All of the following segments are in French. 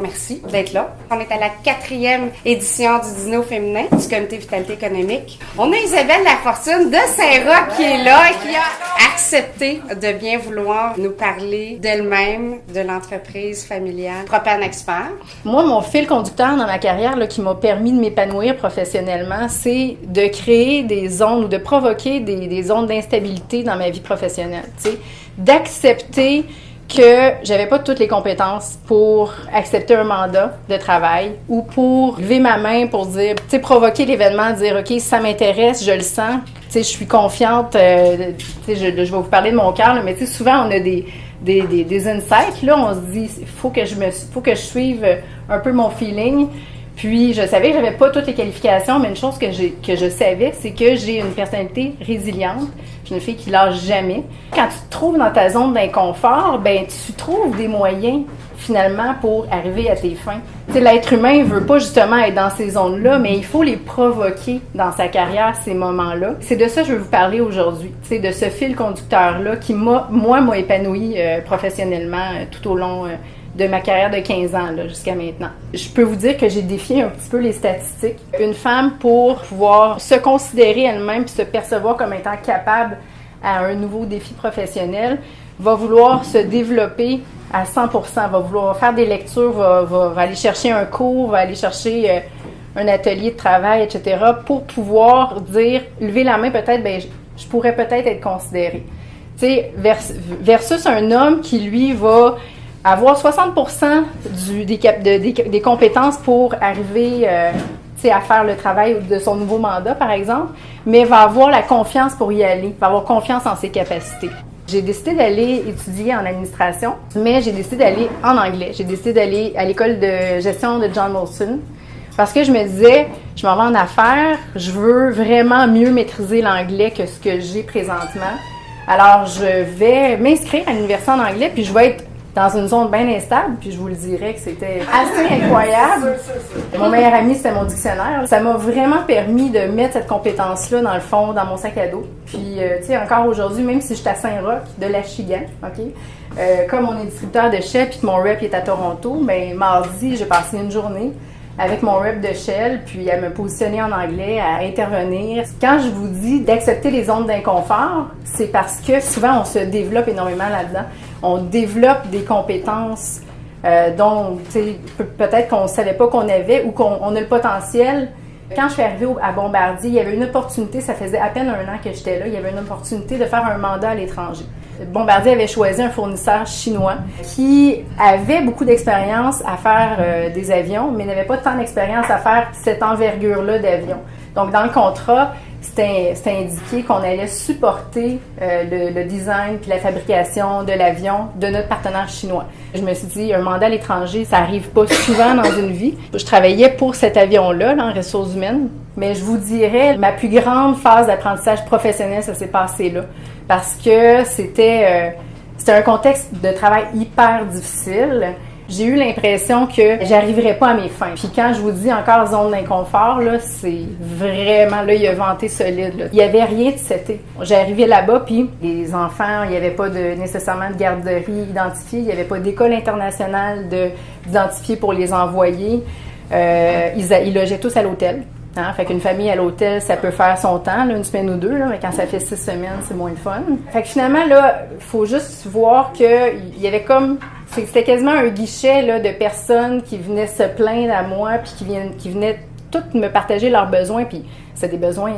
Merci d'être là. On est à la 4e édition du Dîner au féminin du Comité Vitalité économique. On a Isabelle Lafortune de Saint-Roch qui est là et qui a accepté de bien vouloir nous parler d'elle-même, de l'entreprise familiale Propane Expert. Moi, mon fil conducteur dans ma carrière là, qui m'a permis de m'épanouir professionnellement, c'est de créer des zones ou de provoquer des zones d'instabilité dans ma vie professionnelle. Tu sais, d'accepter que j'avais pas toutes les compétences pour accepter un mandat de travail ou pour lever ma main pour dire, tu sais, provoquer l'événement, dire, OK, ça m'intéresse, je le sens, tu sais, je suis confiante, tu sais, je vais vous parler de mon cœur, là, mais tu sais, souvent, on a des insights, là, on se dit, faut que je suive un peu mon feeling. Puis, je savais que j'avais pas toutes les qualifications, mais une chose que je savais, c'est que j'ai une personnalité résiliente. Je suis une fille qui lâche jamais. Quand tu te trouves dans ta zone d'inconfort, ben tu trouves des moyens, finalement, pour arriver à tes fins. Tu sais, l'être humain veut pas justement être dans ces zones-là, mais il faut les provoquer dans sa carrière, ces moments-là. C'est de ça que je veux vous parler aujourd'hui. Tu sais, de ce fil conducteur-là qui m'a épanoui professionnellement tout au long de ma carrière de 15 ans là, jusqu'à maintenant. Je peux vous dire que j'ai défié un petit peu les statistiques. Une femme, pour pouvoir se considérer elle-même et se percevoir comme étant capable à un nouveau défi professionnel, va vouloir se développer à 100%, va vouloir faire des lectures, va aller chercher un cours, va aller chercher un atelier de travail, etc., pour pouvoir dire, lever la main peut-être, ben je pourrais peut-être être considérée. Tu sais, versus un homme qui, lui, va avoir 60% des compétences pour arriver à faire le travail de son nouveau mandat, par exemple, mais va avoir la confiance pour y aller, va avoir confiance en ses capacités. J'ai décidé d'aller étudier en administration, mais j'ai décidé d'aller en anglais. J'ai décidé d'aller à l'école de gestion de John Molson parce que je me disais, je m'en vais en affaires, je veux vraiment mieux maîtriser l'anglais que ce que j'ai présentement. Alors, je vais m'inscrire à l'université en anglais, puis je vais être dans une zone bien instable, puis je vous le dirais que c'était assez incroyable. Mon meilleur ami, c'était mon dictionnaire. Ça m'a vraiment permis de mettre cette compétence-là, dans le fond, dans mon sac à dos. Puis, tu sais, encore aujourd'hui, même si je suis à Saint-Roch, de l'Achigan, OK? Comme on est distributeur de Shell, puis que mon rep est à Toronto, bien, mardi, j'ai passé une journée avec mon rep de Shell, puis à me positionner en anglais, à intervenir. Quand je vous dis d'accepter les zones d'inconfort, c'est parce que souvent, on se développe énormément là-dedans. On développe des compétences dont peut-être qu'on ne savait pas qu'on avait ou qu'on a le potentiel. Quand je suis arrivée à Bombardier, il y avait une opportunité, ça faisait à peine 1 an que j'étais là, il y avait une opportunité de faire un mandat à l'étranger. Bombardier avait choisi un fournisseur chinois qui avait beaucoup d'expérience à faire des avions, mais n'avait pas tant d'expérience à faire cette envergure-là d'avions. Donc, dans le contrat, c'était indiqué qu'on allait supporter le design puis la fabrication de l'avion de notre partenaire chinois. Je me suis dit, un mandat à l'étranger, ça arrive pas souvent dans une vie. Je travaillais pour cet avion-là, là, en ressources humaines, mais je vous dirais, ma plus grande phase d'apprentissage professionnel, ça s'est passé là, parce que c'était un contexte de travail hyper difficile. J'ai eu l'impression que j'arriverais pas à mes fins. Puis quand je vous dis encore zone d'inconfort, là, c'est vraiment, là, il a venté solide, là. Il y avait rien de seté. J'arrivais là-bas, puis les enfants, il y avait pas nécessairement de garderie identifiée, il y avait pas d'école internationale d'identifier pour les envoyer. Ils logeaient tous à l'hôtel. Hein? Fait qu'une famille à l'hôtel, ça peut faire son temps, là, 1 semaine ou 2, là, mais quand ça fait 6 semaines, c'est moins de fun. Fait que finalement, là, faut juste voir que il y avait comme... C'était quasiment un guichet là, de personnes qui venaient se plaindre à moi, puis qui venaient toutes me partager leurs besoins, puis c'était des besoins...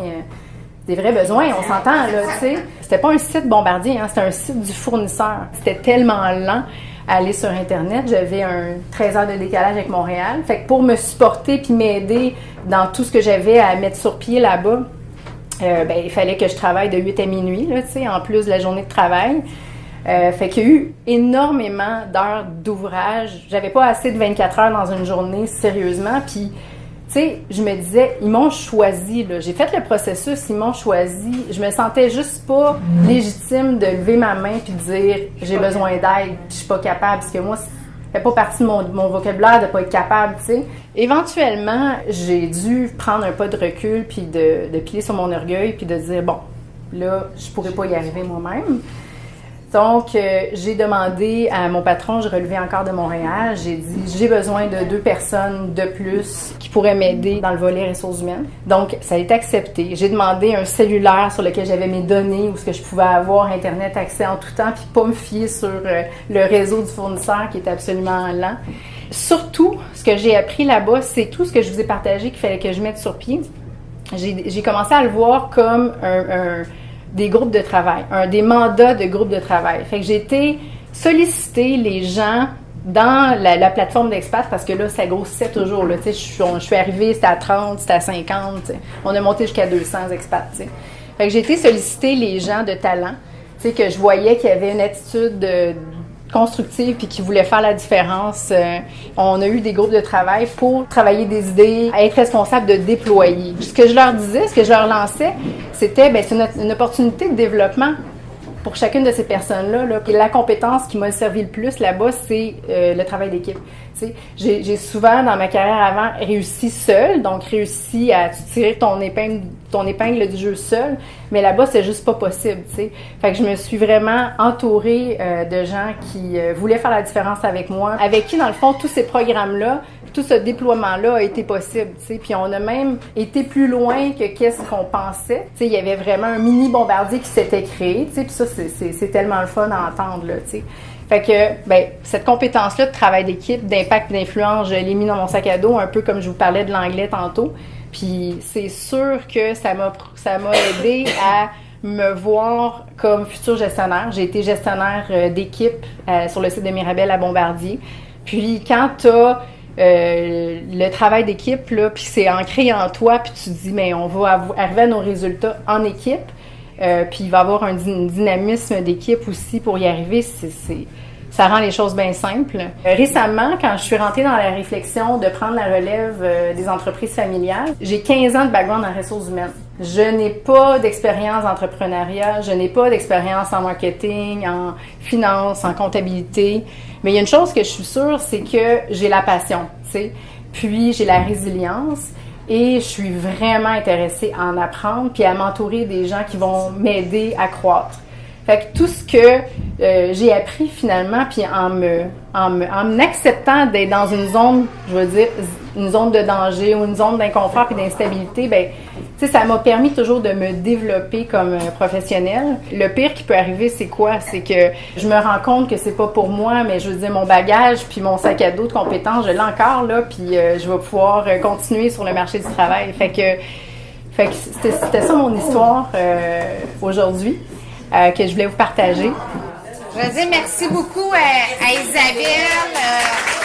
des vrais besoins, on s'entend, là, tu sais. C'était pas un site Bombardier, hein, c'était un site du fournisseur. C'était tellement lent à aller sur Internet. J'avais un 13 heures de décalage avec Montréal. Fait que pour me supporter puis m'aider dans tout ce que j'avais à mettre sur pied là-bas, il fallait que je travaille de 8 à minuit, là, tu sais, en plus de la journée de travail. Fait qu'il y a eu énormément d'heures d'ouvrage. J'avais pas assez de 24 heures dans une journée, sérieusement, puis... Tu sais, je me disais, ils m'ont choisi, là. J'ai fait le processus, ils m'ont choisi. Je me sentais juste pas légitime de lever ma main puis de dire j'ai besoin d'aide, je suis pas capable, parce que moi, ça fait pas partie de mon vocabulaire de pas être capable, tu sais. Éventuellement, j'ai dû prendre un pas de recul puis de piler sur mon orgueil puis de dire bon, là, je pourrais pas y arriver moi-même. Donc, j'ai demandé à mon patron, je relevais encore de Montréal, j'ai dit, j'ai besoin de 2 personnes de plus qui pourraient m'aider dans le volet ressources humaines. Donc, ça a été accepté. J'ai demandé un cellulaire sur lequel j'avais mes données, où ce que je pouvais avoir Internet accès en tout temps, puis pas me fier sur le réseau du fournisseur qui est absolument lent. Surtout, ce que j'ai appris là-bas, c'est tout ce que je vous ai partagé qu'il fallait que je mette sur pied. J'ai commencé à le voir comme des groupes de travail, des mandats de groupes de travail. Fait que j'ai été solliciter les gens dans la plateforme d'expat parce que là, ça grossissait toujours. Là, je suis arrivée, c'était à 30, c'était à 50. T'sais. On a monté jusqu'à 200 expats. T'sais. Fait que j'ai été solliciter les gens de talent, que je voyais qu'il y avait une attitude constructive puis qui voulait faire la différence. On a eu des groupes de travail pour travailler des idées, être responsable de déployer. Ce que je leur disais, ce que je leur lançais, c'était c'est une opportunité de développement pour chacune de ces personnes-là. Là. Et la compétence qui m'a servi le plus là-bas, c'est le travail d'équipe. J'ai souvent, dans ma carrière avant, réussi seule, donc réussi à tirer ton épingle du jeu seule, mais là-bas, c'est juste pas possible. T'sais. Fait que je me suis vraiment entourée de gens qui voulaient faire la différence avec moi, avec qui, dans le fond, tous ces programmes-là, tout ce déploiement-là a été possible. T'sais. Puis on a même été plus loin que qu'est-ce qu'on pensait. T'sais, il y avait vraiment un mini bombardier qui s'était créé, puis ça, c'est tellement le fun à entendre. Là, t'sais. Fait que, cette compétence-là de travail d'équipe, d'impact, d'influence, je l'ai mis dans mon sac à dos, un peu comme je vous parlais de l'anglais tantôt. Puis c'est sûr que ça m'a aidé à me voir comme futur gestionnaire. J'ai été gestionnaire d'équipe sur le site de Mirabel à Bombardier. Puis quand tu as le travail d'équipe, là, puis c'est ancré en toi, puis tu te dis, on va arriver à nos résultats en équipe. Puis il va y avoir un dynamisme d'équipe aussi pour y arriver. Ça rend les choses bien simples. Récemment, quand je suis rentrée dans la réflexion de prendre la relève des entreprises familiales, j'ai 15 ans de background en ressources humaines. Je n'ai pas d'expérience d'entrepreneuriat, je n'ai pas d'expérience en marketing, en finance, en comptabilité. Mais il y a une chose que je suis sûre, c'est que j'ai la passion, tu sais. Puis j'ai la résilience. Et je suis vraiment intéressée à en apprendre puis à m'entourer des gens qui vont m'aider à croître. Fait que tout ce que j'ai appris finalement, puis en acceptant d'être dans une zone, je veux dire, une zone de danger ou une zone d'inconfort et d'instabilité, ça m'a permis toujours de me développer comme professionnelle. Le pire qui peut arriver, c'est quoi? C'est que je me rends compte que c'est pas pour moi, mais je veux dire, mon bagage puis mon sac à dos de compétences, je l'ai encore là, puis je vais pouvoir continuer sur le marché du travail. Fait que c'était ça mon histoire aujourd'hui. Que je voulais vous partager. Je veux dire merci beaucoup à Isabelle.